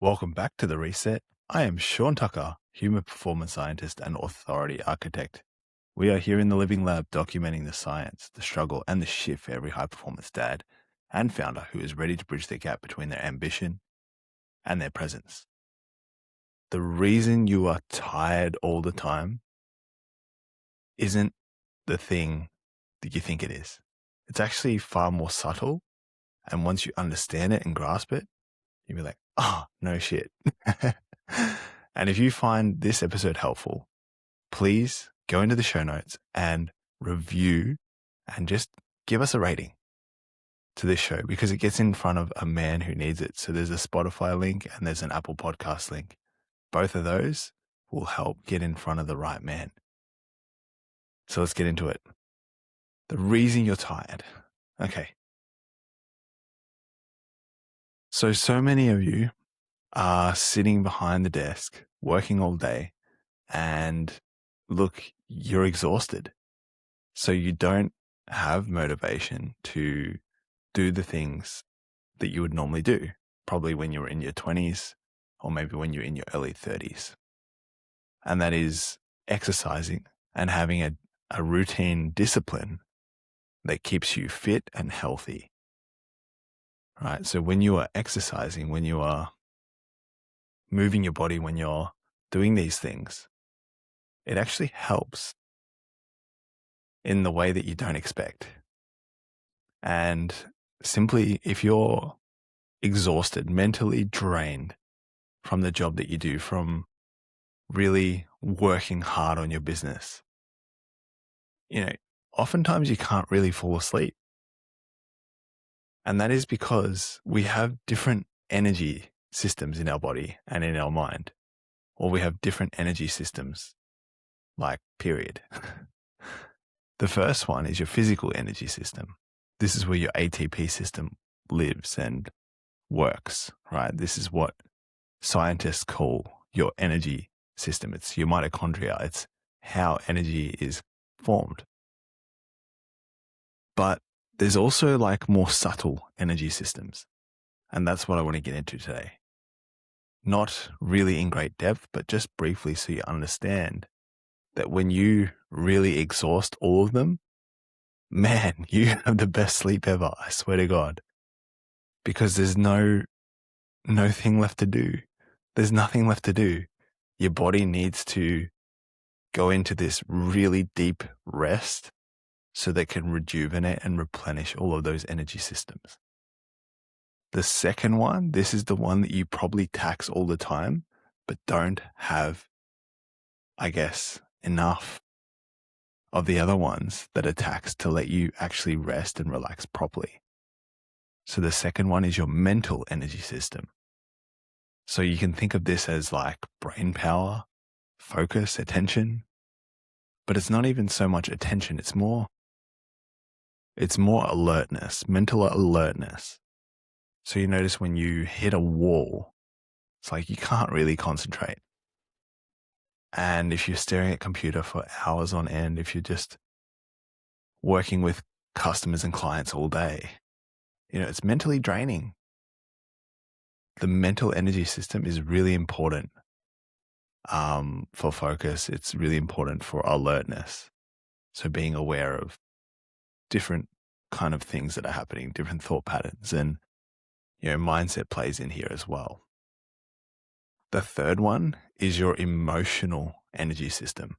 Welcome back to The Reset. I am Shaun Tucker, human performance scientist and authority architect. We are here in the living lab documenting the science, the struggle, and the shift for every high performance dad and founder who is ready to bridge the gap between their ambition and their presence. The reason you are tired all the time isn't the thing that you think it is. It's actually far more subtle. And once you understand it and grasp it, you'll be like, oh, no shit. And if you find this episode helpful, please go into the show notes and review and just give us a rating to this show because it gets in front of a man who needs it. So there's a Spotify link and there's an Apple Podcast link. Both of those will help get in front of the right man. So let's get into it. The reason you're tired. Okay. So many of you are sitting behind the desk, working all day, and look, you're exhausted. So you don't have motivation to do the things that you would normally do, probably when you were in your 20s or maybe when you're in your early 30s. And that is exercising and having a routine discipline that keeps you fit and healthy. Right? So when you are exercising, when you are moving your body, when you're doing these things, it actually helps in the way that you don't expect. And simply, if you're exhausted, mentally drained from the job that you do, from really working hard on your business, oftentimes you can't really fall asleep. And that is because we have different energy systems in our body and in our mind, or we have different energy systems, like period. The first one is your physical energy system. This is where your ATP system lives and works, right? This is what scientists call your energy system. It's your mitochondria. It's how energy is formed. But there's also like more subtle energy systems. And that's what I want to get into today. Not really in great depth, but just briefly so you understand that when you really exhaust all of them, man, you have the best sleep ever. I swear to God, because there's no thing left to do. There's nothing left to do. Your body needs to go into this really deep rest so that it can rejuvenate and replenish all of those energy systems. The second one, this is the one that you probably tax all the time, but don't have, I guess, enough of the other ones that are taxed to let you actually rest and relax properly. So the second one is your mental energy system. So you can think of this as like brain power, focus, attention, but it's not even so much attention. It's more alertness, mental alertness. So you notice when you hit a wall, it's like you can't really concentrate. And if you're staring at a computer for hours on end, if you're just working with customers and clients all day, it's mentally draining. The mental energy system is really important for focus. It's really important for alertness. So being aware of different kind of things that are happening, different thought patterns, and mindset plays in here as well. The third one is your emotional energy system,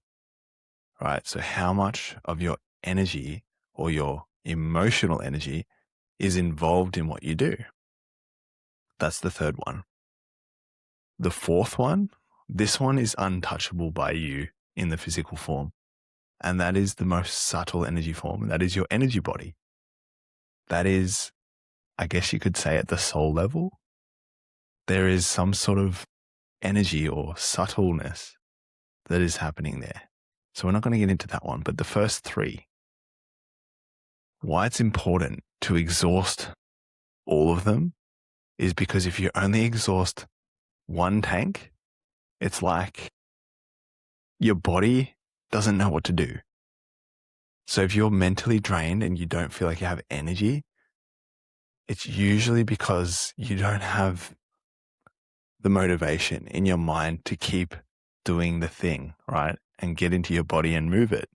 right? So how much of your energy or your emotional energy is involved in what you do? That's the third one. The fourth one, this one is untouchable by you in the physical form. And that is the most subtle energy form. And that is your energy body. That is, I guess you could say at the soul level, there is some sort of energy or subtleness that is happening there. So we're not going to get into that one. But the first three, why it's important to exhaust all of them is because if you only exhaust one tank, it's like your body doesn't know what to do. So if you're mentally drained and you don't feel like you have energy, it's usually because you don't have the motivation in your mind to keep doing the thing, right? And get into your body and move it.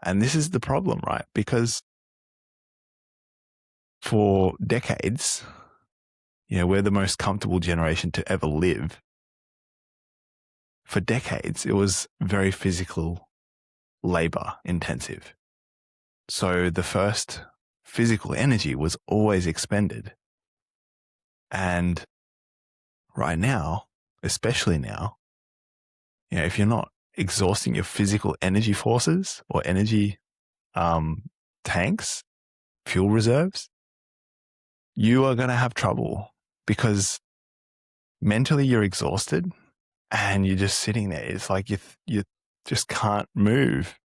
And this is the problem, right? Because for decades, we're the most comfortable generation to ever live. For decades, it was very physical, labor intensive. So the first physical energy was always expended. And right now, especially now, if you're not exhausting your physical energy forces or energy tanks, fuel reserves, you are going to have trouble because mentally you're exhausted and you're just sitting there. It's like you just can't move,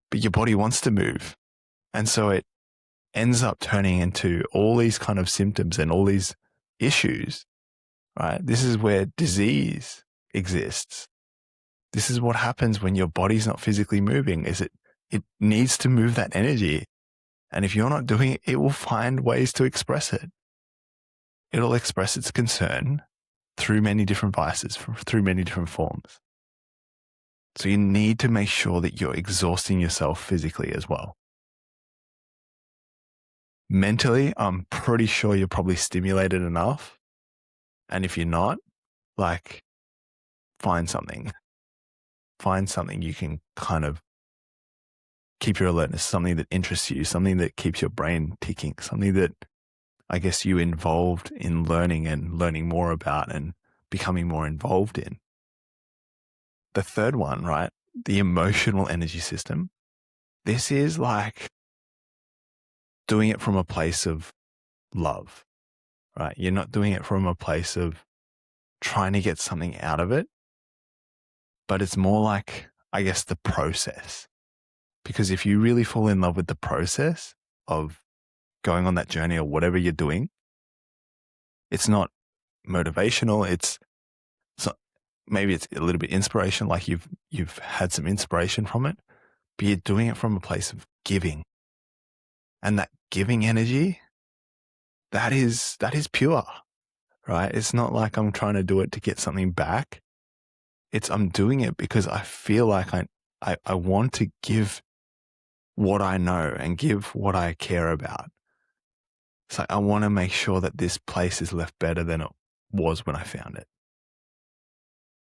but your body wants to move. And so it ends up turning into all these kind of symptoms and all these issues, right? This is where disease exists. This is what happens when your body's not physically moving, is it needs to move that energy. And if you're not doing it, it will find ways to express it. It'll express its concern through many different vices, through many different forms. So you need to make sure that you're exhausting yourself physically as well. Mentally, I'm pretty sure you're probably stimulated enough. And if you're not, find something. Find something you can kind of keep your alertness, something that interests you, something that keeps your brain ticking, something that I guess you involved in learning and learning more about and becoming more involved in. The third one, right? The emotional energy system. This is like doing it from a place of love, right? You're not doing it from a place of trying to get something out of it, but it's more like, I guess, the process. Because if you really fall in love with the process of going on that journey or whatever you're doing, it's not motivational. It's not, maybe it's a little bit inspirational, like you've had some inspiration from it, but you're doing it from a place of giving. And that giving energy, that is pure, right? It's not like I'm trying to do it to get something back. I'm doing it because I feel like I want to give what I know and give what I care about. It's like I want to make sure that this place is left better than it was when I found it.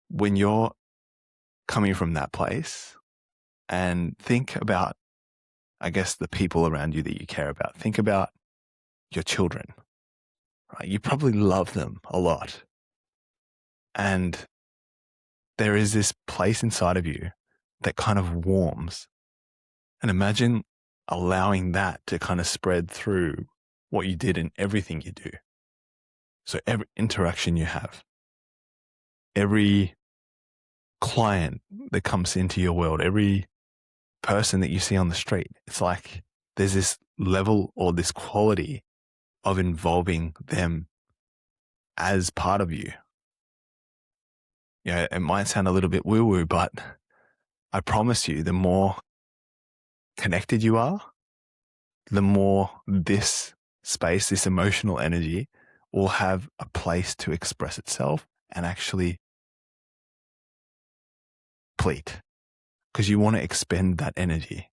When you're coming from that place, and think about, I guess, the people around you that you care about. Think about your children, right? You probably love them a lot. And there is this place inside of you that kind of warms. And imagine allowing that to kind of spread through what you did in everything you do. So every interaction you have, every client that comes into your world, every person that you see on the street, it's like there's this level or this quality of involving them as part of you. It might sound a little bit woo-woo, but I promise you, the more connected you are, the more this space, this emotional energy will have a place to express itself and actually deplete, because you want to expend that energy.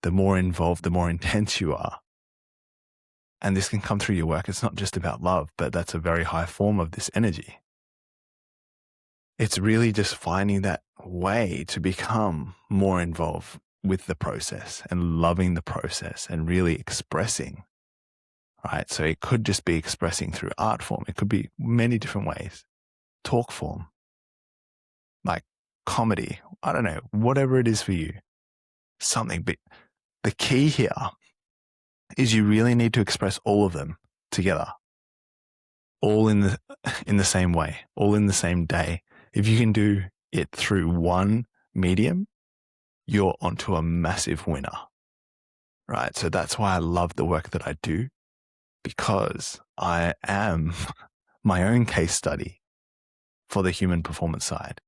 The more involved, the more intense you are. And this can come through your work. It's not just about love, but that's a very high form of this energy. It's really just finding that way to become more involved with the process and loving the process and really expressing, right? So it could just be expressing through art form. It could be many different ways. Talk form, like comedy. I don't know, whatever it is for you, something. But the key here is you really need to express all of them together, all in the same way, all in the same day. If you can do it through one medium, you're onto a massive winner, right? So that's why I love the work that I do, because I am my own case study for the human performance side,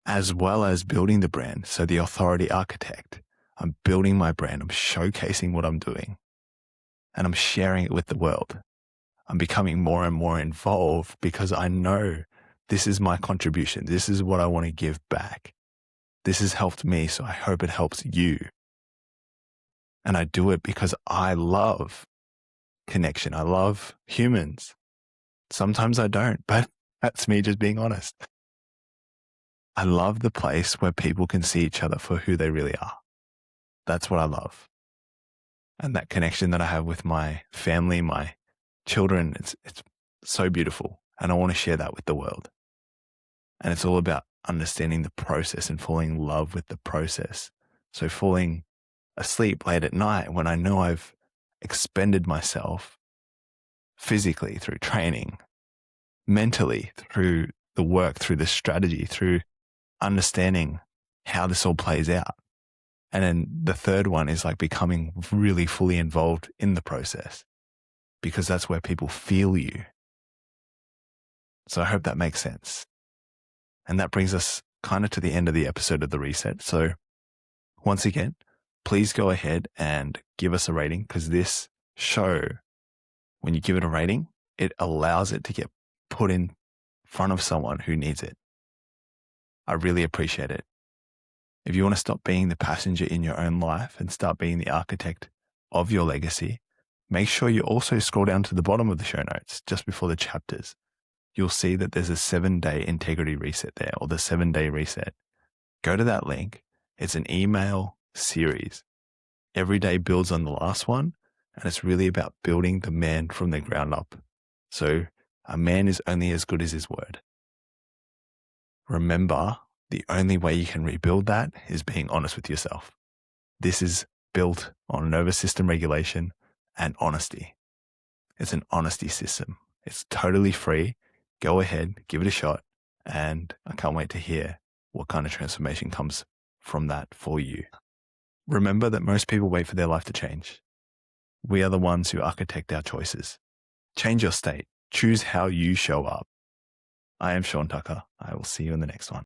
as well as building the brand. So the authority architect, I'm building my brand. I'm showcasing what I'm doing and I'm sharing it with the world. I'm becoming more and more involved because I know this is my contribution. This is what I want to give back. This has helped me, so I hope it helps you. And I do it because I love connection. I love humans. Sometimes I don't, but that's me just being honest. I love the place where people can see each other for who they really are. That's what I love. And that connection that I have with my family, my children, it's so beautiful. And I want to share that with the world. And it's all about understanding the process and falling in love with the process. So falling asleep late at night when I know I've expended myself physically through training, mentally through the work, through the strategy, through understanding how this all plays out. And then the third one is like becoming really fully involved in the process, because that's where people feel you. So I hope that makes sense. And that brings us kind of to the end of the episode of The Reset. So once again, please go ahead and give us a rating, because this show, when you give it a rating, it allows it to get put in front of someone who needs it. I really appreciate it. If you want to stop being the passenger in your own life and start being the architect of your legacy, make sure you also scroll down to the bottom of the show notes just before the chapters. You'll see that there's a 7-day integrity reset there, or the 7-day reset. Go to that link. It's an email series. Every day builds on the last one, and it's really about building the man from the ground up. So a man is only as good as his word. Remember, the only way you can rebuild that is being honest with yourself. This is built on nervous system regulation and honesty. It's an honesty system. It's totally free. Go ahead, give it a shot, and I can't wait to hear what kind of transformation comes from that for you. Remember that most people wait for their life to change. We are the ones who architect our choices. Change your state. Choose how you show up. I am Shaun Tucker. I will see you in the next one.